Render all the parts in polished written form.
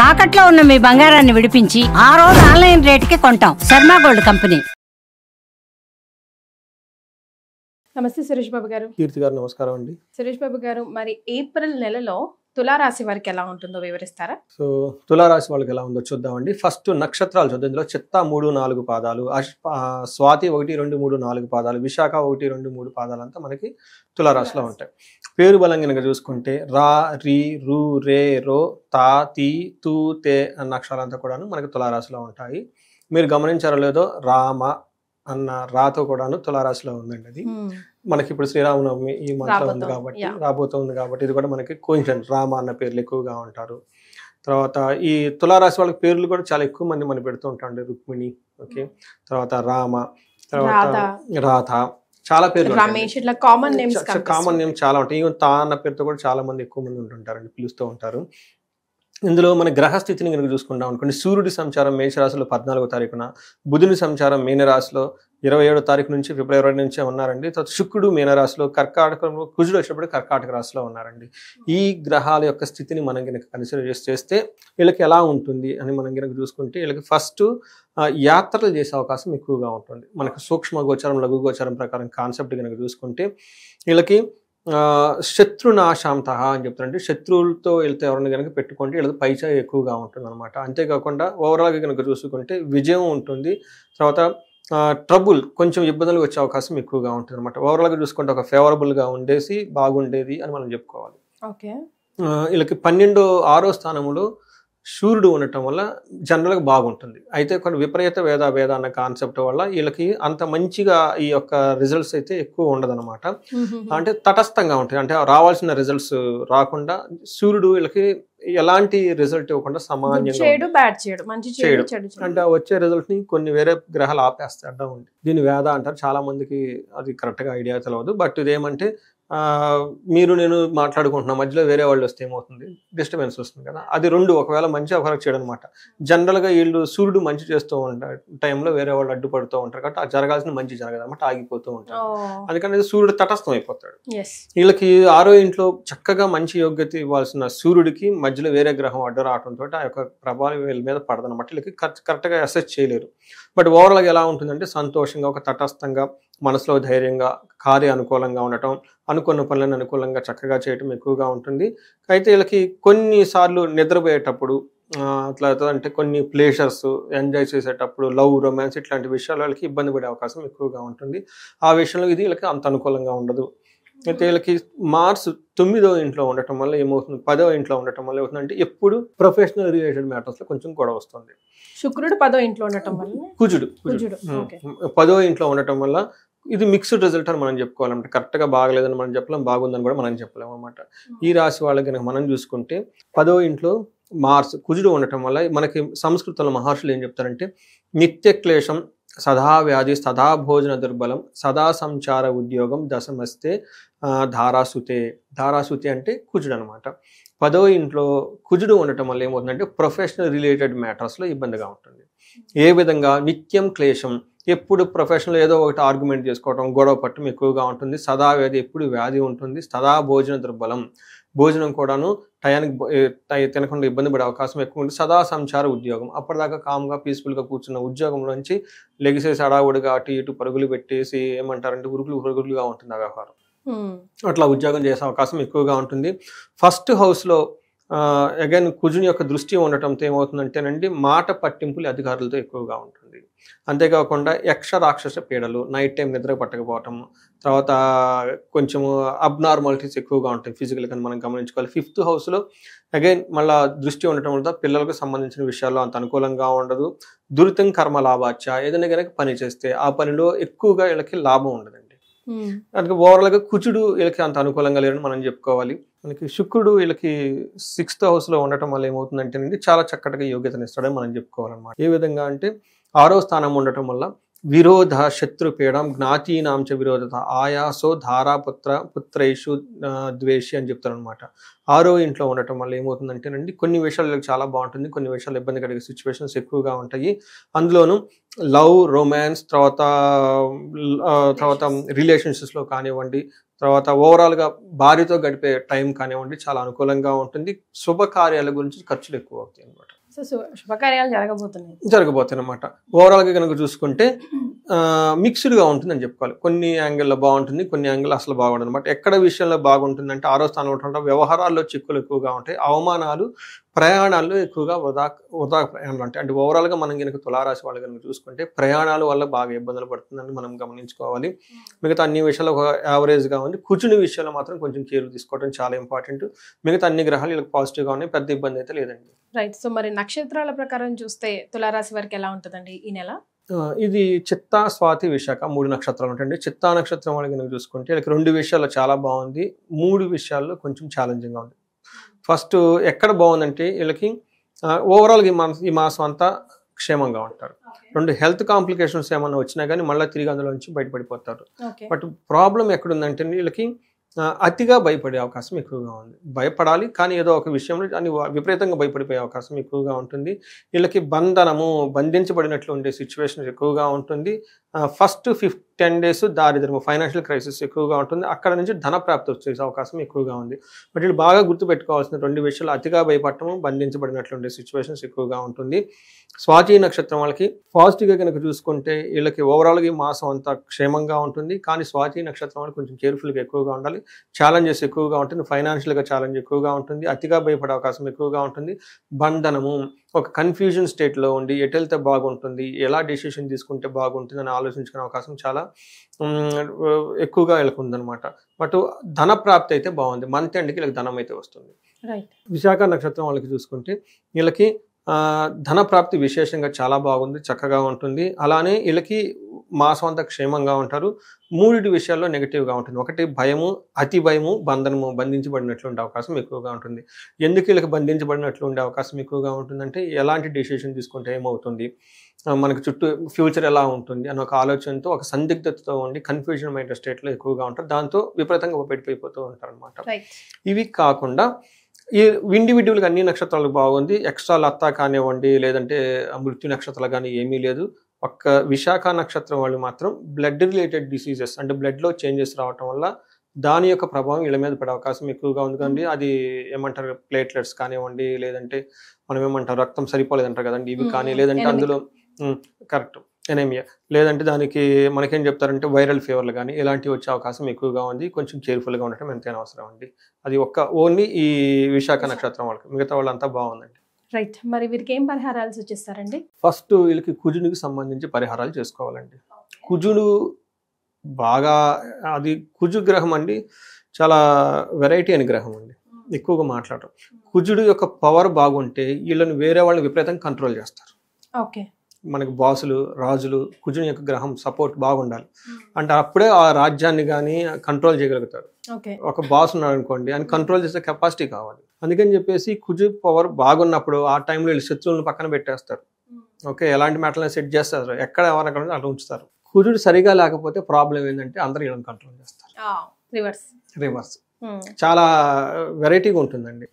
తాకట్లో ఉన్న మీ బంగారాన్ని విడిపించి ఆ రోజు ఆన్లైన్ రేటుకి కొంటాం. Sharma gold company. నమస్తే సురేష్ బాబు గారు. కీర్తి గారు నమస్కారం అండి. సురేష్ బాబు గారు, మరి ఏప్రిల్ నెలలో తులారాశి వారికి ఎలా ఉంటుందో వివరిస్తారా? సో తులారాశి వాళ్ళకి ఎలా ఉందో చూద్దామండి. ఫస్ట్ నక్షత్రాలు చూద్దాం. ఇందులో చిత్త 3, 4 పాదాలు, స్వాతి 1, 2, 3, 4 పాదాలు, విశాఖ 1, 2, 3 పాదాలు అంతా మనకి తులారాశిలో ఉంటాయి. పేరు బలం కనుక చూసుకుంటే రా, రి, రు, రే, రో, తా, తి, తు, తే అన్న అక్షరాలంతా కూడాను మనకి తులారాశిలో ఉంటాయి. మీరు గమనించారో లేదో రామ అన్న రాతో కూడాను తులారాశిలో ఉందండి. అది మనకి ఇప్పుడు శ్రీరామనవమి ఈ మంత్లో ఉంది కాబట్టి, రాబోతుంది కాబట్టి ఇది కూడా మనకి కోయిన్సిడెంట్. రామ అన్న పేర్లు ఎక్కువగా ఉంటారు. తర్వాత ఈ తులారాశి వాళ్ళకి పేర్లు కూడా చాలా ఎక్కువ మంది మనం పెడుతూ ఉంటాం. రుక్మిణి, ఓకే, తర్వాత రామ, తర్వాత రాధ, చాలా పేర్లు కామన్ నేమ్ చాలా ఉంటాయి. ఈవెన్ తా అన్న పేరుతో కూడా చాలా మంది ఎక్కువ మంది ఉంటుంటారండి, పిలుస్తూ ఉంటారు. ఇందులో మన గ్రహస్థితిని కనుక చూసుకుంటాం అనుకోండి, సూర్యుడి సంచారం మేషరాశిలో 14వ తారీఖున, బుధుని సంచారం మీనరాశిలో 27వ తారీఖు నుంచి ఫిబ్రవరి నుంచే ఉన్నారండి. తర్వాత శుక్రుడు మీనరాశిలో, కర్కాటకంలో, కుజుడు వచ్చినప్పుడు కర్కాటక రాశిలో ఉన్నారండి. ఈ గ్రహాల యొక్క స్థితిని మనం కనుక కన్సిడర్ చేస్తే వీళ్ళకి ఎలా ఉంటుంది అని మనం కనుక చూసుకుంటే, వీళ్ళకి ఫస్ట్ యాత్రలు చేసే అవకాశం ఎక్కువగా ఉంటుంది. మనకు సూక్ష్మ గోచారం, లఘు గోచారం ప్రకారం కాన్సెప్ట్ కనుక చూసుకుంటే వీళ్ళకి శత్రునాశాంత అని చెప్తారంటే, శత్రువులతో వెళ్తే ఎవరైనా కనుక పెట్టుకుంటే వీళ్ళకి పైచా ఎక్కువగా ఉంటుంది అనమాట. అంతేకాకుండా ఓవరాల్గా కనుక చూసుకుంటే విజయం ఉంటుంది. తర్వాత ట్రబుల్, కొంచెం ఇబ్బందులు వచ్చే అవకాశం ఎక్కువగా ఉంటుంది అనమాట. ఓవరాల్గా చూసుకుంటే ఒక ఫేవరబుల్గా ఉండేసి బాగుండేది అని మనం చెప్పుకోవాలి. ఓకే, వీళ్ళకి 6వ స్థానంలో సూర్యుడు ఉండటం వల్ల జనరల్గా బాగుంటుంది. అయితే కొన్ని విపరీత వేద అన్న కాన్సెప్ట్ వల్ల వీళ్ళకి అంత మంచిగా ఈ యొక్క రిజల్ట్స్ అయితే ఎక్కువ ఉండదన్నమాట. అంటే తటస్థంగా ఉంటాయి. అంటే రావాల్సిన రిజల్ట్స్ రాకుండా సూర్యుడు వీళ్ళకి ఎలాంటి రిజల్ట్ ఇవ్వకుండా సమానంగా చేయడం. అంటే వచ్చే రిజల్ట్ ని కొన్ని వేరే గ్రహాలు ఆపేస్తాయి, అడ్డం ఉంది. దీన్ని వేద అంటారు. చాలా మందికి అది కరెక్ట్ గా ఐడియా తెలియదు. బట్ ఇదేమంటే మీరు నేను మాట్లాడుకుంటున్నా, మధ్యలో వేరే వాళ్ళు వస్తే ఏమవుతుంది, డిస్టర్బెన్స్ వస్తుంది కదా. అది రెండు, ఒకవేళ మంచి ఒకరికి చేయడం అనమాట. జనరల్గా వీళ్ళు సూర్యుడు మంచి చేస్తూ ఉంటారు టైంలో వేరే వాళ్ళు అడ్డుపడుతూ ఉంటారు కాబట్టి అది జరగాల్సిన మంచి జరగదు అనమాట, ఆగిపోతూ ఉంటారు. అందుకని సూర్యుడు తటస్థం అయిపోతాడు. వీళ్ళకి 6వ ఇంట్లో చక్కగా మంచి యోగ్యత ఇవ్వాల్సిన సూర్యుడికి మధ్యలో వేరే గ్రహం అడ్డు రావడంతో ఆ యొక్క ప్రభావం వీళ్ళ మీద పడదనమాట. వీళ్ళకి కరెక్ట్గా అసెస్ చేయలేరు. బట్ ఓవరాల్గా ఎలా ఉంటుందంటే సంతోషంగా, ఒక తటస్థంగా, మనసులో ధైర్యంగా, కార్య అనుకూలంగా ఉండటం, అనుకున్న పనులను అనుకూలంగా చక్కగా చేయటం ఎక్కువగా ఉంటుంది. అయితే వీళ్ళకి కొన్నిసార్లు నిద్రపోయేటప్పుడు అట్లా అంటే కొన్ని ప్లేజర్స్ ఎంజాయ్ చేసేటప్పుడు, లవ్, రొమాన్స్ ఇట్లాంటి విషయాలు వాళ్ళకి ఇబ్బంది పడే అవకాశం ఎక్కువగా ఉంటుంది. ఆ విషయంలో ఇది వీళ్ళకి అంత అనుకూలంగా ఉండదు. అయితే వీళ్ళకి మార్స్ 9వ ఇంట్లో ఉండటం వల్ల ఏమవుతుంది, 10వ ఇంట్లో ఉండటం వల్ల ఏమవుతుందంటే ఎప్పుడు ప్రొఫెషనల్ రిలేటెడ్ మ్యాటర్స్ లో కొంచెం గొడవ వస్తుంది. శుక్రుడు 10వ ఇంట్లో ఉండటం వల్ల, కుజుడు 10వ ఇంట్లో ఉండటం వల్ల ఇది మిక్స్డ్ రిజల్ట్ అని మనం చెప్పుకోవాలంటే, కరెక్ట్ గా బాగలేదని మనం చెప్పలేం, బాగుందని కూడా మనం చెప్పలేము అనమాట. ఈ రాశి వాళ్ళకి కనుక మనం చూసుకుంటే 10వ ఇంట్లో మార్స్, కుజుడు ఉండటం వల్ల మనకి సంస్కృతంలో మహర్షులు ఏం చెప్తారంటే, నిత్య క్లేశం, సదా వ్యాధి, సదా భోజన దుర్బలం, సదా సంచార ఉద్యోగం, దశమస్తే ధారాసుతే. ధారాసుతే అంటే కుజుడు అనమాట. 10వ ఇంట్లో కుజుడు ఉండటం వల్ల ఏమవుతుందంటే ప్రొఫెషనల్ రిలేటెడ్ మ్యాటర్స్లో ఇబ్బందిగా ఉంటుంది. ఏ విధంగా, నిత్యం క్లేశం, ఎప్పుడు ప్రొఫెషనల్ ఏదో ఒకటి ఆర్గ్యుమెంట్ చేసుకోవటం, గొడవ పట్టడం ఎక్కువగా ఉంటుంది. సదా వ్యాధి, ఎప్పుడు వ్యాధి ఉంటుంది. సదా భోజన దుర్బలం, భోజనం కూడాను టయానికి తినకుండా ఇబ్బంది పడే అవకాశం ఎక్కువ ఉంటుంది. సదా సంచార ఉద్యోగం, అప్పటిదాకా కామ్గా పీస్ఫుల్గా కూర్చున్న ఉద్యోగంలోంచి లెగిసేసి అడావుడిగా అటు ఇటు పరుగులు పెట్టేసి ఏమంటారంటే ఉరుగులుగా ఉంటుంది ఆ వ్యవహారం. అట్లా ఉద్యోగం చేసే అవకాశం ఎక్కువగా ఉంటుంది. ఫస్ట్ హౌస్లో అగైన్ కుజుని యొక్క దృష్టి ఉండటంతో ఏమవుతుందంటేనండి మాట పట్టింపులు అధికారులతో ఎక్కువగా ఉంటుంది. అంతేకాకుండా యక్ష రాక్షస పీడలు, నైట్ టైం నిద్ర పట్టకపోవటం, తర్వాత కొంచెము అబ్నార్మాలిటీస్ ఎక్కువగా ఉంటాయి ఫిజికల్ గా మనం గమనించుకోవాలి. 5th హౌస్లో అగైన్ మళ్ళా దృష్టి ఉండటం వల్ల పిల్లలకు సంబంధించిన విషయాల్లో అంత అనుకూలంగా ఉండదు. దురితం కర్మ లాభాచ, ఏదైనా కనుక పని చేస్తే ఆ పనిలో ఎక్కువగా వీళ్ళకి లాభం ఉండదండి. అందుకే ఓవరాల్గా కుజుడు వీళ్ళకి అంత అనుకూలంగా లేరని మనం చెప్పుకోవాలి. మనకి శుక్రుడు వీళ్ళకి 6th హౌస్లో ఉండటం వల్ల ఏమవుతుందంటేనండి చాలా చక్కటిగా యోగ్యతనిస్తాడని మనం చెప్పుకోవాలన్నమాట. ఏ విధంగా అంటే 6వ స్థానం ఉండటం వల్ల విరోధ, శత్రుపీడం, జ్ఞాతీనాంచ విరోధత, ఆయాసో పుత్రైషు ద్వేషి అని చెప్తారనమాట. 6వ ఇంట్లో ఉండటం వల్ల ఏమవుతుందంటేనండి కొన్ని విషయాలు చాలా బాగుంటుంది, కొన్ని విషయాలు ఇబ్బంది కలిగే సిచ్యువేషన్స్ ఎక్కువగా ఉంటాయి. అందులోనూ లవ్, రొమాన్స్, తర్వాత రిలేషన్షిప్స్లో కానివ్వండి, తర్వాత ఓవరాల్గా భార్యతో గడిపే టైం కానివ్వండి చాలా అనుకూలంగా ఉంటుంది. శుభకార్యాల గురించి ఖర్చులు ఎక్కువ అవుతాయి అనమాట. సో శుభకార్యాలు జరగబోతాయి అనమాట. ఓవరాల్గా కనుక చూసుకుంటే మిక్స్డ్గా ఉంటుందని చెప్పుకోవాలి. కొన్ని యాంగిల్లో బాగుంటుంది, కొన్ని యాంగిల్ అసలు బాగుంటుంది అనమాట. ఎక్కడ విషయంలో బాగుంటుందంటే 6వ స్థానంలో ఉంటుంటే వ్యవహారాల్లో చిక్కులు ఎక్కువగా ఉంటాయి, అవమానాలు, ప్రయాణాల్లో ఎక్కువగా వృధా ప్రయాణాలు ఉంటాయి. అంటే ఓవరాల్గా మనం కనుక తులారాశి వాళ్ళు కనుక చూసుకుంటే ప్రయాణాల వల్ల బాగా ఇబ్బందులు పడుతుందని మనం గమనించుకోవాలి. మిగతా అన్ని విషయాలు ఒక యావరేజ్గా ఉంది. కుజుని విషయంలో మాత్రం కొంచెం కేర్ తీసుకోవడం చాలా ఇంపార్టెంట్. మిగతా అన్ని గ్రహాలు వీళ్ళకి పాజిటివ్గా ఉన్నాయి, పెద్ద ఇబ్బంది అయితే లేదండి. రైట్. సో మరి నక్షత్రాల ప్రకారం చూస్తే తులారాశి వారికి ఎలా ఉంటుందండి ఈ నెల? ఇది చిత్తా, స్వాతి, విశాఖ 3 నక్షత్రాలు ఉంటాయండి. చిత్తా నక్షత్రం వాళ్ళకి కనుక చూసుకుంటే వీళ్ళకి 2 విషయాల్లో చాలా బాగుంది, 3 విషయాల్లో కొంచెం ఛాలెంజింగ్గా ఉంది. ఫస్ట్ ఎక్కడ బాగుందంటే వీళ్ళకి ఓవరాల్గా ఈ మాసం అంతా క్షేమంగా ఉంటారు. 2 హెల్త్ కాంప్లికేషన్స్ ఏమన్నా వచ్చినా కానీ మళ్ళీ తిరిగి అందులో నుంచి బయటపడిపోతారు. బట్ ప్రాబ్లం ఎక్కడుందంటే వీళ్ళకి అతిగా భయపడే అవకాశం ఎక్కువగా ఉంది. భయపడాలి కానీ ఏదో ఒక విషయంలో అని విపరీతంగా భయపడిపోయే అవకాశం ఎక్కువగా ఉంటుంది. వీళ్ళకి బంధించబడినట్లు ఉండే సిచ్యువేషన్ ఎక్కువగా ఉంటుంది. ఫస్ట్ 10 days దారిద్రము, ఫైనాన్షియల్ క్రైసిస్ ఎక్కువగా ఉంటుంది. అక్కడ నుంచి ధన ప్రాప్తి వచ్చే అవకాశం ఎక్కువగా ఉంది. బట్ వీళ్ళు బాగా గుర్తుపెట్టుకోవాల్సిన 2 విషయాలు, అతిగా భయపడటము, బంధించబడినట్లు ఉండే సిచ్యువేషన్స్ ఎక్కువగా ఉంటుంది. స్వాతి నక్షత్రం వాళ్ళకి పాజిటివ్గా కనుక చూసుకుంటే వీళ్ళకి ఓవరాల్గా ఈ మాసం అంతా క్షేమంగా ఉంటుంది. కానీ స్వాతి నక్షత్రం వాళ్ళకి కొంచెం కేర్ఫుల్గా ఎక్కువగా ఉండాలి. ఛాలెంజెస్ ఎక్కువగా ఉంటుంది, ఫైనాన్షియల్గా ఛాలెంజ్ ఎక్కువగా ఉంటుంది, అతిగా భయపడే అవకాశం ఎక్కువగా ఉంటుంది. బంధనము, ఒక కన్ఫ్యూజన్ స్టేట్లో ఉండి ఎటు వెళ్తే బాగుంటుంది, ఎలా డెసిషన్ తీసుకుంటే బాగుంటుంది అని ఆలోచించుకునే అవకాశం చాలా ఎక్కువగా వీళ్ళకి ఉందన్నమాట. బట్ ధన ప్రాప్తి అయితే బాగుంది, మంత్ ఎండ్కి వీళ్ళకి ధనం అయితే వస్తుంది. విశాఖ నక్షత్రం వాళ్ళకి చూసుకుంటే వీళ్ళకి ధన ప్రాప్తి విశేషంగా చాలా బాగుంది, చక్కగా ఉంటుంది. అలానే వీళ్ళకి మాసం అంతా క్షేమంగా ఉంటారు. 3 విషయాల్లో నెగిటివ్గా ఉంటుంది. ఒకటి భయము, అతి భయము, బంధనము, బంధించబడినట్లు ఉండే అవకాశం ఎక్కువగా ఉంటుంది. ఎందుకు వీళ్ళకి బంధించబడినట్లు ఉండే అవకాశం ఎక్కువగా ఉంటుందంటే ఎలాంటి డెసిషన్ తీసుకుంటే ఏమవుతుంది, మనకి చుట్టూ ఫ్యూచర్ ఎలా ఉంటుంది అని ఒక ఆలోచనతో, ఒక సందిగ్ధతతో ఉండి కన్ఫ్యూజన్ మైండ్ స్టేట్లో ఎక్కువగా ఉంటారు. దాంతో విపరీతంగా పెట్టిపోతూ ఉంటారు అనమాట. ఇవి కాకుండా ఈ ఇండివిజువల్గా అన్ని నక్షత్రాలు బాగుంది. ఎక్స్ట్రా లత్తా కానివ్వండి, లేదంటే మృత్యు నక్షత్రాలు కానీ ఏమీ లేదు. ఒక్క విశాఖ నక్షత్రం వాళ్ళు మాత్రం బ్లడ్ రిలేటెడ్ డిసీజెస్ అంటే బ్లడ్లో చేంజెస్ రావటం వల్ల దాని యొక్క ప్రభావం వీళ్ళ మీద పడే అవకాశం ఎక్కువగా ఉంది. కానీ అది ఏమంటారు, ప్లేట్లెట్స్ కానివ్వండి, లేదంటే మనం ఏమంటారు రక్తం సరిపోలేదంటారు కదండి, ఇవి కానీ, లేదంటే అందులో కరెక్ట్ ఎనేమియా, లేదంటే దానికి మనకేం చెప్తారంటే వైరల్ ఫీవర్లు కానీ ఇలాంటివి వచ్చే అవకాశం ఎక్కువగా ఉంది. కొంచెం కేర్ఫుల్గా ఉండటం ఎంతైనా అవసరం అండి. అది ఓన్లీ ఈ విశాఖ నక్షత్రం వాళ్ళకి, మిగతా వాళ్ళంతా బాగుందండి. రైట్. మరి వీరికి ఏం పరిహారాలు సూచిస్తారండి? ఫస్ట్ వీళ్ళకి కుజునికి సంబంధించి పరిహారాలు చేసుకోవాలండి. కుజుడు బాగా, అది కుజు గ్రహం అండి, చాలా వెరైటీ అని గ్రహం అండి, ఎక్కువగా మాట్లాడటం. కుజుడు యొక్క పవర్ బాగుంటే వీళ్ళని వేరే వాళ్ళని విపరీతంగా కంట్రోల్ చేస్తారు. ఓకే. మనకి బాసులు, రాజులు కుజుని యొక్క గ్రహం సపోర్ట్ బాగుండాలి అంటే అప్పుడే ఆ రాజ్యాన్ని కానీ కంట్రోల్ చేయగలుగుతారు. ఒక బాస్ ఉన్నాడు అనుకోండి, ఆయన కంట్రోల్ చేసే కెపాసిటీ కావాలి. అందుకని చెప్పేసి కుజు పవర్ బాగున్నప్పుడు ఆ టైంలో వీళ్ళు శత్రువులను పక్కన పెట్టేస్తారు. ఓకే, ఎలాంటి మ్యాటర్లను సెట్ చేస్తారు, ఎక్కడ ఎవరక్కడ అట్లా ఉంచుతారు. కుజుడు సరిగా లేకపోతే ప్రాబ్లం ఏంటంటే అందరూ వీళ్ళని కంట్రోల్ చేస్తారు. రివర్స్ చాలా వెరైటీగా ఉంటుందండి.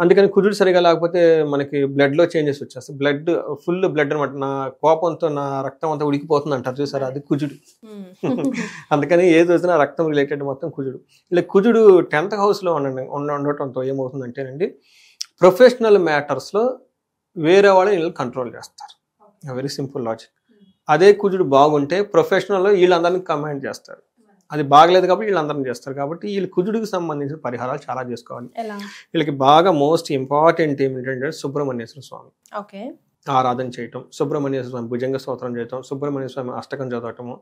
అందుకని కుజుడు సరిగా లేకపోతే మనకి బ్లడ్లో చేంజెస్ వచ్చేస్తాయి. ఫుల్ బ్లడ్ అనమాట. నా కోపంతో నా రక్తం అంతా ఉడికిపోతుంది అంటారు చూసారు, అది కుజుడు. అందుకని ఏది వచ్చినా రక్తం రిలేటెడ్ మొత్తం కుజుడు. ఇలా కుజుడు 10th హౌస్లో ఉండటంతో ఏమవుతుందంటేనండి, ప్రొఫెషనల్ మ్యాటర్స్లో వేరే వాళ్ళని వీళ్ళు కంట్రోల్ చేస్తారు. Very simple logic. అదే కుజుడు బాగుంటే ప్రొఫెషనల్లో వీళ్ళందరినీ కమాండ్ చేస్తారు. అది బాగలేదు కాబట్టి వీళ్ళందరినీ చేస్తారు. కాబట్టి వీళ్ళు కుజుడికి సంబంధించిన పరిహారాలు చాలా చేసుకోవాలి. వీళ్ళకి బాగా మోస్ట్ ఇంపార్టెంట్ ఏమిటంటే సుబ్రహ్మణ్యేశ్వర స్వామి ఆరాధన చేయటం, సుబ్రహ్మణ్యేశ్వర స్వామి భుజంగ స్తోత్రం చేయటం, సుబ్రహ్మణ్య స్వామి అష్టకం చదవటము,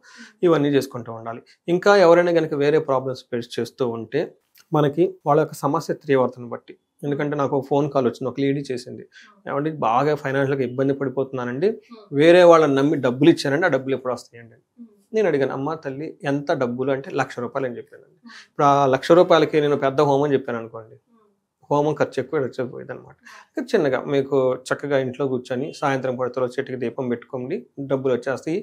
ఇవన్నీ చేసుకుంటూ ఉండాలి. ఇంకా ఎవరైనా కనుక వేరే ప్రాబ్లమ్స్ ఫేస్ చేస్తూ ఉంటే మనకి వాళ్ళ యొక్క సమస్య తీవ్రతను బట్టి, ఎందుకంటే నాకు ఒక ఫోన్ కాల్ వచ్చింది, ఒక లేడీ చేసింది, ఏమంటే బాగా ఫైనాన్షియల్గా ఇబ్బంది పడిపోతున్నానండి, వేరే వాళ్ళని నమ్మి డబ్బులు ఇచ్చానండి, ఆ డబ్బులు ఎప్పుడు వస్తాయండి. నేను అడిగాను, అమ్మ తల్లి ఎంత డబ్బులు అంటే 1,00,000 రూపాయలు అని చెప్పానండి. ఇప్పుడు ఆ 1,00,000 రూపాయలకి నేను పెద్ద హోమం చెప్పాను అనుకోండి, హోమం ఖర్చు ఎక్కువైపోయేది అనమాట. చిన్నగా మీకు చక్కగా ఇంట్లో కూర్చొని సాయంత్రం పడతలో చెట్టుకి దీపం పెట్టుకోండి, డబ్బులు వచ్చేస్తాయి.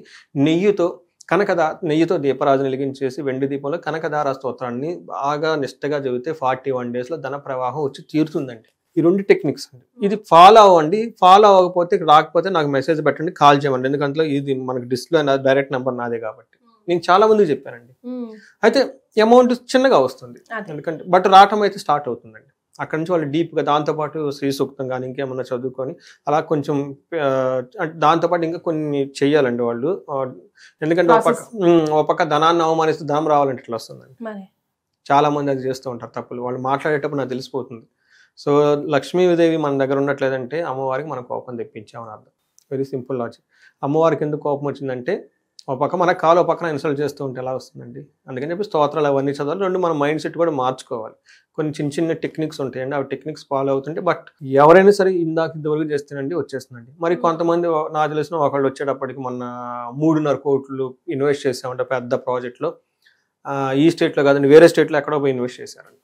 నెయ్యితో దీపరాజుని వెలిగించేసి వెండి దీపంలో కనకదార స్తోత్రాన్ని బాగా నిష్టగా చదివితే 41 daysలో ధన ప్రవాహం వచ్చి తీరుతుందండి. ఈ 2 టెక్నిక్స్ అండి. ఇది ఫాలో అవ్వండి. ఫాలో అవ్వకపోతే రాకపోతే నాకు మెసేజ్ పెట్టండి, కాల్ చేయమండి. ఎందుకంటే ఇది మనకి డిస్ప్లే డైరెక్ట్ నెంబర్ నాదే కాబట్టి. నేను చాలా మందికి చెప్పానండి. ఉమ్. అయితే అమౌంట్ చిన్నగా వస్తుంది, అదే. ఎందుకంటే బట్ రావటం అయితే స్టార్ట్ అవుతుందండి. అక్కడ నుంచి వాళ్ళు డీప్గా దాంతోపాటు శ్రీ సూక్తం కానీ ఇంకేమన్నా చదువుకొని అలా కొంచెం అంటే దాంతోపాటు ఇంకా కొన్ని చెయ్యాలండి వాళ్ళు. ఎందుకంటే ఒక పక్క ధనాన్ని అవమానిస్తూ ధనం రావాలంటే ఇట్లా వస్తుందండి. మరి చాలా మంది అది చేస్తూ ఉంటారు తప్పులు. వాళ్ళు మాట్లాడేటప్పుడు నాకు తెలిసిపోతుంది. సో లక్ష్మీదేవి మన దగ్గర ఉండట్లేదంటే అమ్మవారికి మనం కోపం తెప్పించామని అర్థం. Very simple logic. అమ్మవారికి ఎందుకు కోపం వచ్చిందంటే ఒక పక్క మన కాలు ఒక పక్కన ఇన్సల్ట్ చేస్తూ ఉంటే ఎలా వస్తుందండి. అందుకని చెప్పి స్తోత్రాలు అవన్నీ చదవాలి. రెండు మన మైండ్ సెట్ కూడా మార్చుకోవాలి. కొన్ని చిన్న చిన్న టెక్నిక్స్ ఉంటాయండి, ఆ టెక్నిక్స్ ఫాలో అవుతుంటే బట్ ఎవరైనా సరే ఇంతవరకు చేస్తేనండి వచ్చేస్తుందండి. మరి కొంతమంది నాకు తెలిసిన ఒకళ్ళు వచ్చేటప్పటికి మొన్న 3.5 కోట్లు ఇన్వెస్ట్ చేసామంటే పెద్ద ప్రాజెక్ట్లో. ఈ స్టేట్లో కాదండి, వేరే స్టేట్లో ఎక్కడో పోయి ఇన్వెస్ట్ చేశారండి.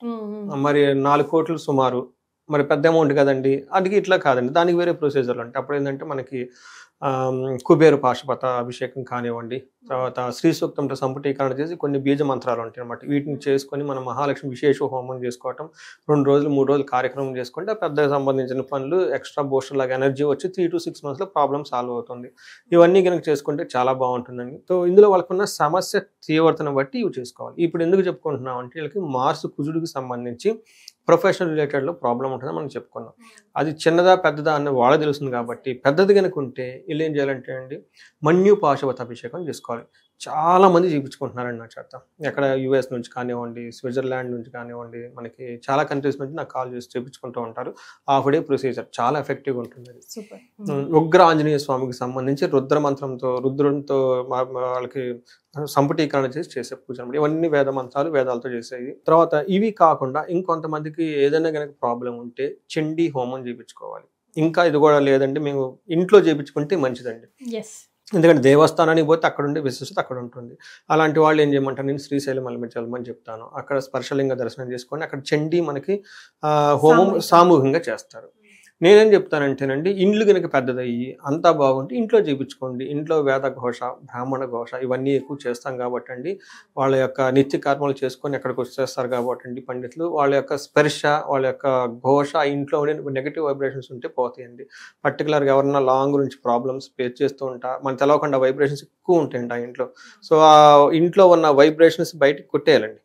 మరి 4 కోట్లు సుమారు, మరి పెద్ద అమౌంట్ కదండి. అది ఇట్లా కాదండి, దానికి వేరే ప్రొసీజర్లు ఉంటాయి. అప్పుడు ఏంటంటే మనకి కుబేర పాశుపత అభిషేకం కానివ్వండి, తర్వాత శ్రీ సూక్తంతో సంపుటీకరణ చేసి కొన్ని బీజ మంత్రాలు ఉంటాయి అన్నమాట. వీటిని చేసుకొని మనం మహాలక్ష్మి విశేష హోమం చేసుకోవటం, 2 రోజులు 3 రోజులు కార్యక్రమం చేసుకుంటే పెద్దగా సంబంధించిన పనులు ఎక్స్ట్రా బూస్టర్ లాగా ఎనర్జీ వచ్చి 3 to 6 monthsలో ప్రాబ్లమ్ సాల్వ్ అవుతుంది. ఇవన్నీ కనుక చేసుకుంటే చాలా బాగుంటుందండి. సో ఇందులో వాళ్ళకున్న సమస్య తీవ్రతను బట్టి ఇవి చేసుకోవాలి. ఇప్పుడు ఎందుకు చెప్పుకుంటున్నాం అంటే వీళ్ళకి మార్స్ కుజుడికి సంబంధించి ప్రొఫెషనల్ రిలేటెడ్లో ప్రాబ్లం ఉంటుందని మనం చెప్పుకున్నాం. అది చిన్నదా పెద్దదా అన్న వాళ్ళకి తెలుస్తుంది కాబట్టి పెద్దది కనుక ఉంటే వీళ్ళు ఏం చేయాలంటే అండి మన్యు పాశుపత అభిషేకం చేసుకోవాలి. చాలా మంది చూపించుకుంటున్నారండి నా చేత. ఎక్కడ యూఎస్ నుంచి కానివ్వండి, స్విట్జర్లాండ్ నుంచి కానివ్వండి, మనకి చాలా కంట్రీస్ నుంచి నాకు కాల్ చేసి చూపించుకుంటూ ఉంటారు. హాఫ్ డే ప్రొసీజర్ చాలా ఎఫెక్టివ్గా ఉంటుంది. సూపర్. ఉగ్ర ఆంజనేయ స్వామికి సంబంధించి రుద్ర మంత్రంతో రుద్రునితో వాళ్ళకి సంపుటీకరణ చేసే పూజ అనమాట. ఇవన్నీ వేద మంత్రాలు వేదాలతో చేసేవి. తర్వాత ఇవి కాకుండా ఇంకొంతమందికి ఏదైనా కనుక ప్రాబ్లం ఉంటే చండీ హోమం చేయించుకోవాలి. ఇంకా ఇది కూడా లేదండి మేము ఇంట్లో చేయించుకుంటే మంచిదండి. ఎందుకంటే దేవస్థానానికి పోతే అక్కడ ఉండే విశిష్టత అక్కడ ఉంటుంది. అలాంటి వాళ్ళు ఏం చేయమంటారు, నేను శ్రీశైలం వెళ్ళమని చెప్తాను. అక్కడ స్పర్శలింగ దర్శనం చేసుకొని అక్కడ చండీ మనకి హోమం సామూహికంగా చేస్తారు. నేనేం చెప్తానంటేనండి ఇండ్లు కనుక పెద్దదయ్యి అంతా బాగుంటే ఇంట్లో చేయించుకోండి. ఇంట్లో వేద ఘోష, బ్రాహ్మణ ఘోష ఇవన్నీ ఎక్కువ చేస్తాం కాబట్టి అండి వాళ్ళ యొక్క నిత్య కర్మలు చేసుకొని ఎక్కడికి వచ్చేస్తారు కాబట్టి అండి పండితులు వాళ్ళ యొక్క స్పర్శ, వాళ్ళ యొక్క ఘోష ఇంట్లో ఉండే నెగిటివ్ వైబ్రేషన్స్ ఉంటే పోతాయండి. పర్టికులర్గా ఎవరన్నా లాంగ్ నుంచి ప్రాబ్లమ్స్ ఫేస్ చేస్తూ ఉంటా మనకు తెలవకుండా వైబ్రేషన్స్ ఎక్కువ ఉంటాయండి ఆ ఇంట్లో. సో ఆ ఇంట్లో ఉన్న వైబ్రేషన్స్ బయటకు కొట్టేయాలండి.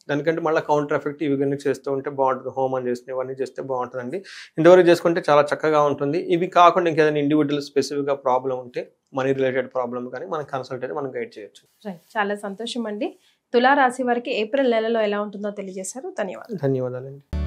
దానికంటే మళ్ళీ కౌంటర్ ఎఫెక్ట్ ఇవి చేస్తూ ఉంటే బాగుంటుంది. హోమం చేస్తే ఇవన్నీ చేస్తే బాగుంటుందండి. ఇంతవరకు చేసుకుంటే చాలా చక్కగా ఉంటుంది. ఇవి కాకుండా ఇంకేదైనా ఇండివిజువల్ స్పెసిఫిక్గా ప్రాబ్లం ఉంటే మనీ రిలేటెడ్ ప్రాబ్లం కానీ మనం కన్సల్ట్ అయితే మనం గైడ్ చేయొచ్చు. చాలా సంతోషం అండి. తులారాశి వారికి ఏప్రిల్ నెలలో ఎలా ఉంటుందో తెలియజేశారు. ధన్యవాదాలు. ధన్యవాదాలండి.